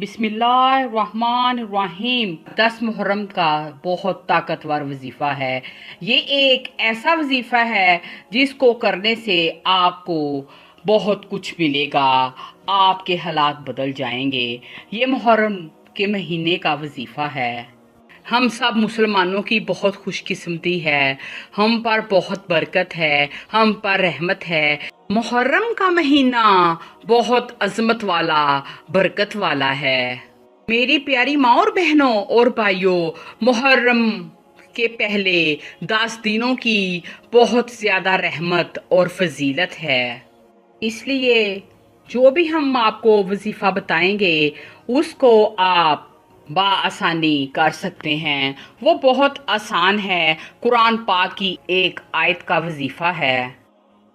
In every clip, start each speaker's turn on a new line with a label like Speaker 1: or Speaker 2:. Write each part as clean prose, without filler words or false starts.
Speaker 1: बिस्मिल्लाहिर्रहमानिर्रहीम। 10 मुहर्रम का बहुत ताकतवर वजीफ़ा है। ये एक ऐसा वजीफ़ा है जिसको करने से आपको बहुत कुछ मिलेगा, आपके हालात बदल जाएंगे। ये मुहर्रम के महीने का वजीफ़ा है। हम सब मुसलमानों की बहुत खुशकिस्मती है, हम पर बहुत बरकत है, हम पर रहमत है। मुहर्रम का महीना बहुत अजमत वाला, बरकत वाला है। मेरी प्यारी माँ और बहनों और भाइयों, मुहर्रम के पहले 10 दिनों की बहुत ज़्यादा रहमत और फजीलत है। इसलिए जो भी हम आपको वजीफ़ा बताएंगे उसको आप बाआसानी कर सकते हैं। वो बहुत आसान है। कुरान पाक की एक आयत का वजीफ़ा है।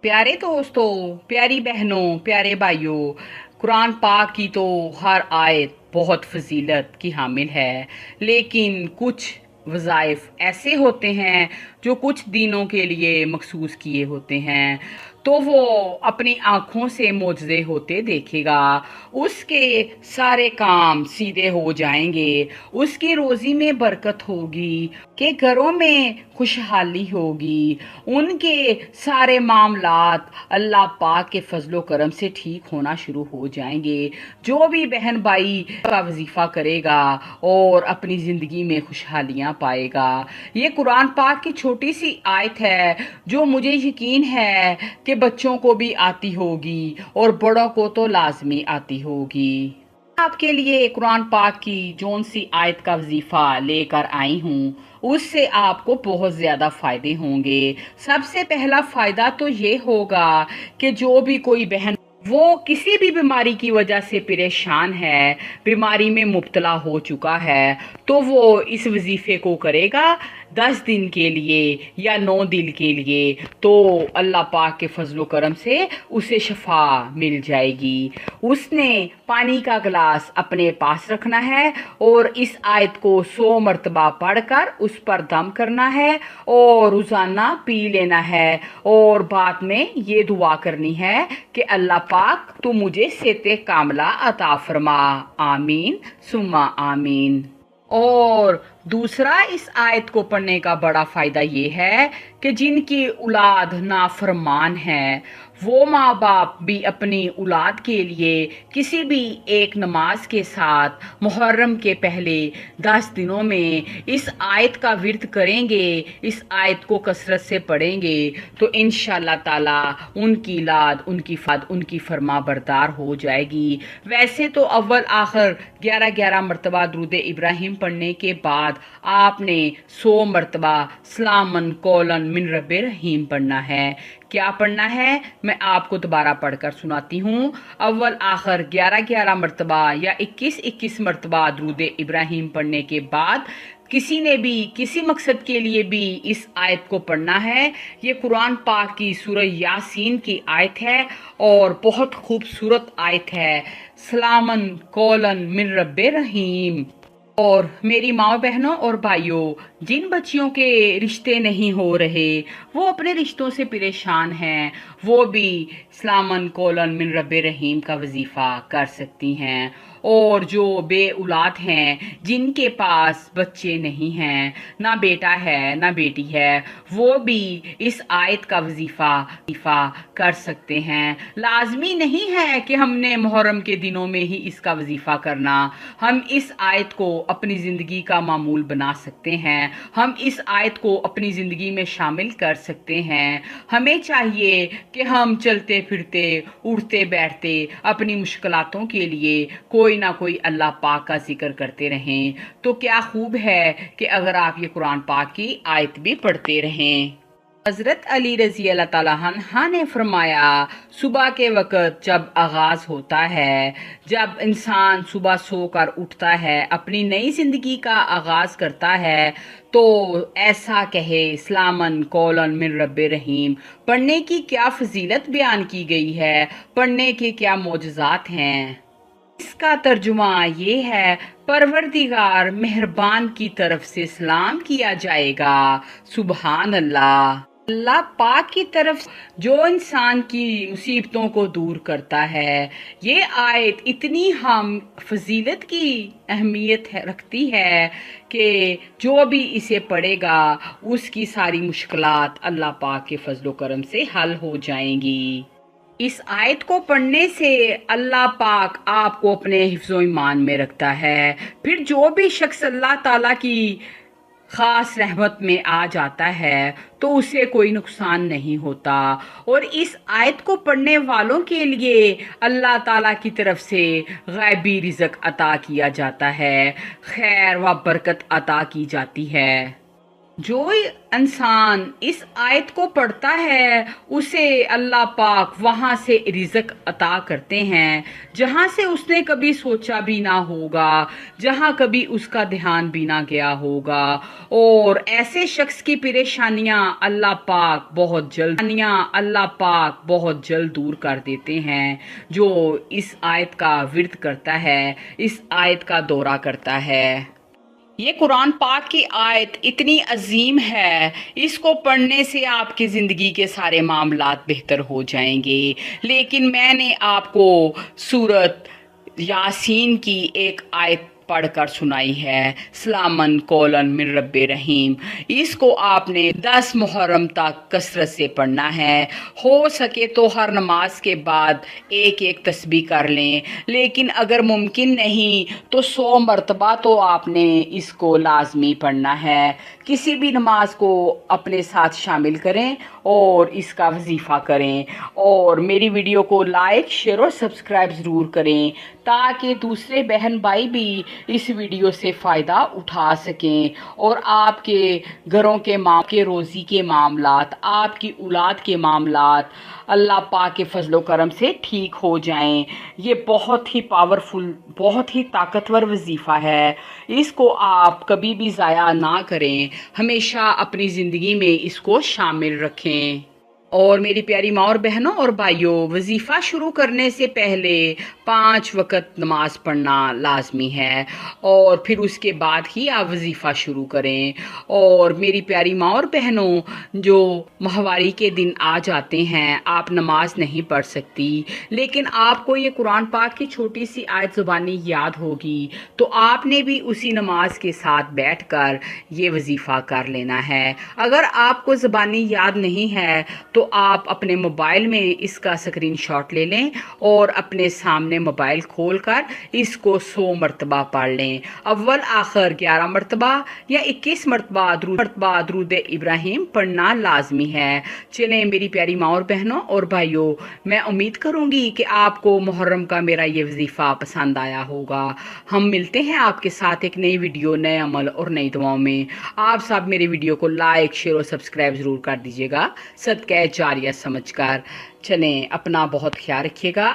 Speaker 1: प्यारे दोस्तों, प्यारी बहनों, प्यारे भाइयों, कुरान पाक की तो हर आयत बहुत फजीलत की हामिल है, लेकिन कुछ वज़ाइफ ऐसे होते हैं जो कुछ दिनों के लिए मखसूस किए होते हैं, तो वो अपनी आँखों से मोजज़े होते देखेगा। उसके सारे काम सीधे हो जाएंगे, उसकी रोज़ी में बरकत होगी, के घरों में खुशहाली होगी, उनके सारे मामलात अल्लाह पाक के फजलो करम से ठीक होना शुरू हो जाएंगे। जो भी बहन भाई का वजीफ़ा करेगा और अपनी ज़िंदगी में खुशहालियाँ पाएगा। ये कुरान पाक की छोटी सी आयत है जो मुझे यकीन है कि बच्चों को भी आती होगी और बड़ों को तो लाजमी आती होगी। आपके लिए कुरान पाक की जौन सी आयत का वजीफ़ा लेकर आई हूँ उससे आपको बहुत ज़्यादा फ़ायदे होंगे। सबसे पहला फ़ायदा तो ये होगा कि जो भी कोई बहन वो किसी भी बीमारी की वजह से परेशान है, बीमारी में मुब्तला हो चुका है, तो वो इस वजीफ़े को करेगा 10 दिन के लिए या 9 दिन के लिए, तो अल्लाह पाक के फजलो करम से उसे शफा मिल जाएगी। उसने पानी का गिलास अपने पास रखना है और इस आयत को 100 मरतबा पढ़कर उस पर दम करना है और रोज़ाना पी लेना है, और बाद में ये दुआ करनी है कि अल्लाह पाक तू मुझे सेहत कामला अता फरमा, आमीन सुम्मा आमीन। और दूसरा इस आयत को पढ़ने का बड़ा फ़ायदा ये है कि जिनकी औलाद नाफरमान है वो माँ बाप भी अपनी औलाद के लिए किसी भी एक नमाज के साथ मुहर्रम के पहले 10 दिनों में इस आयत का विर्द करेंगे, इस आयत को कसरत से पढ़ेंगे, तो इंशाअल्लाह ताला उनकी औलाद उनकी फरमा बरदार हो जाएगी। वैसे तो अव्वल आखिर 11-11 मरतबा दुरूद इब्राहिम पढ़ने के बाद आपने 100 मरतबा सलामन कौलन मिन रब्बिर रहीम पढ़ना है। क्या पढ़ना है मैं आपको दोबारा पढ़कर सुनाती हूँ। अव्वल आखिर 11-11 मरतबा या 21-21 मरतबा दुरूद इब्राहिम पढ़ने के बाद किसी ने भी किसी मकसद के लिए भी इस आयत को पढ़ना है। ये कुरान पाक की सूरह यासीन की आयत है और बहुत खूबसूरत आयत है। सलामन कौलन मिन रब्बिर रहीम। और मेरी माँ बहनों और भाइयों, जिन बच्चियों के रिश्ते नहीं हो रहे, वो अपने रिश्तों से परेशान हैं, वो भी सलामन कौलन मिन रब्बिर रहीम का वजीफ़ा कर सकती हैं। और जो बे औलाद हैं, जिनके पास बच्चे नहीं हैं, ना बेटा है ना बेटी है, वो भी इस आयत का वजीफ़ा कर सकते हैं। लाजमी नहीं है कि हमने मुहर्रम के दिनों में ही इसका वजीफ़ा करना। हम इस आयत को अपनी ज़िंदगी का मामूल बना सकते हैं, हम इस आयत को अपनी ज़िंदगी में शामिल कर सकते हैं। हमें चाहिए कि हम चलते फिरते उठते बैठते अपनी मुश्किलातों के लिए कोई ना कोई अल्लाह पाक का जिक्र करते रहें। तो क्या खूब है कि अगर आप ये कुरान पाक की आयत भी पढ़ते रहें। हज़रत अली रज़ी अल्लाह ताला अन्हा ने फरमाया, सुबह के वक़्त जब आगाज़ होता है, जब इंसान सुबह सोकर उठता है, अपनी नई ज़िंदगी का आगाज़ करता है, तो ऐसा कहे सलामन कौलन मिन रब्बिर रहीम। पढ़ने की क्या फजीलत बयान की गई है, पढ़ने के क्या मोजज़ात हैं। इसका तर्जुमा ये है, परवरदिगार मेहरबान की तरफ से सलाम किया जाएगा। सुबहान अल्लाह। अल्लाह पाक की तरफ जो इंसान की मुसीबतों को दूर करता है। ये आयत इतनी हम फजीलत की अहमियत रखती है कि जो भी इसे पढ़ेगा उसकी सारी मुश्किलात अल्लाह पाक के फजलो करम से हल हो जाएंगी। इस आयत को पढ़ने से अल्लाह पाक आपको अपने हिफ्ज़ो ईमान में रखता है। फिर जो भी शख्स अल्लाह ताला की ख़ास रहमत में आ जाता है तो उसे कोई नुकसान नहीं होता। और इस आयत को पढ़ने वालों के लिए अल्लाह ताला की तरफ से गैबी रिज़्क अता किया जाता है, खैर व बरकत अता की जाती है। जो इंसान इस आयत को पढ़ता है उसे अल्लाह पाक वहाँ से रिज़्क अता करते हैं जहाँ से उसने कभी सोचा भी ना होगा, जहाँ कभी उसका ध्यान भी ना गया होगा। और ऐसे शख्स की परेशानियाँ अल्लाह पाक बहुत जल्द दूर कर देते हैं जो इस आयत का विर्द करता है, इस आयत का दौरा करता है। ये कुरान पाक की आयत इतनी अजीम है, इसको पढ़ने से आपकी ज़िंदगी के सारे मामलात बेहतर हो जाएंगे। लेकिन मैंने आपको सूरत यासीन की एक आयत पढ़कर सुनाई है, सलामन कौलन मिन रब्बे रहीम। इसको आपने 10 मुहर्रम तक कसरत से पढ़ना है। हो सके तो हर नमाज के बाद एक एक तस्बीह कर लें, लेकिन अगर मुमकिन नहीं तो 100 मरतबा तो आपने इसको लाजमी पढ़ना है। किसी भी नमाज को अपने साथ शामिल करें और इसका वजीफ़ा करें। और मेरी वीडियो को लाइक, शेयर और सब्सक्राइब ज़रूर करें ताकि दूसरे बहन भाई भी इस वीडियो से फ़ायदा उठा सकें और आपके घरों के रोज़ी के मामलात, आपकी औलाद के मामलात अल्लाह पाक के फजलो करम से ठीक हो जाएं। ये बहुत ही पावरफुल, बहुत ही ताकतवर वजीफ़ा है। इसको आप कभी भी ज़ाया ना करें, हमेशा अपनी ज़िंदगी में इसको शामिल रखें। और मेरी प्यारी माँ और बहनों और भाइयों, वजीफ़ा शुरू करने से पहले 5 वक़्त नमाज पढ़ना लाजमी है और फिर उसके बाद ही आप वजीफ़ा शुरू करें। और मेरी प्यारी माँ और बहनों, जो माहवारी के दिन आ जाते हैं, आप नमाज नहीं पढ़ सकती, लेकिन आपको ये कुरान पाक की छोटी सी आयत ज़ुबानी याद होगी, तो आपने भी उसी नमाज के साथ बैठकर ये वजीफ़ा कर लेना है। अगर आपको ज़ुबानी याद नहीं है तो आप अपने मोबाइल में इसका स्क्रीनशॉट ले लें और अपने सामने मोबाइल खोलकर इसको 100 मरतबा पढ़ लें। अव्वल आखिर 11 मरतबा या 21 मरतबा दरूद इब्राहिम पढ़ना लाजमी है। चलें मेरी प्यारी माँ और बहनों और भाइयों, मैं उम्मीद करूँगी कि आपको मुहर्रम का मेरा ये वजीफ़ा पसंद आया होगा। हम मिलते हैं आपके साथ एक नई वीडियो, नए अमल और नई दुआओं में। आप सब मेरी वीडियो को लाइक, शेयर और सब्सक्राइब ज़रूर कर दीजिएगा, सदक़े जारिया समझकर। चलें, अपना बहुत ख्याल रखिएगा।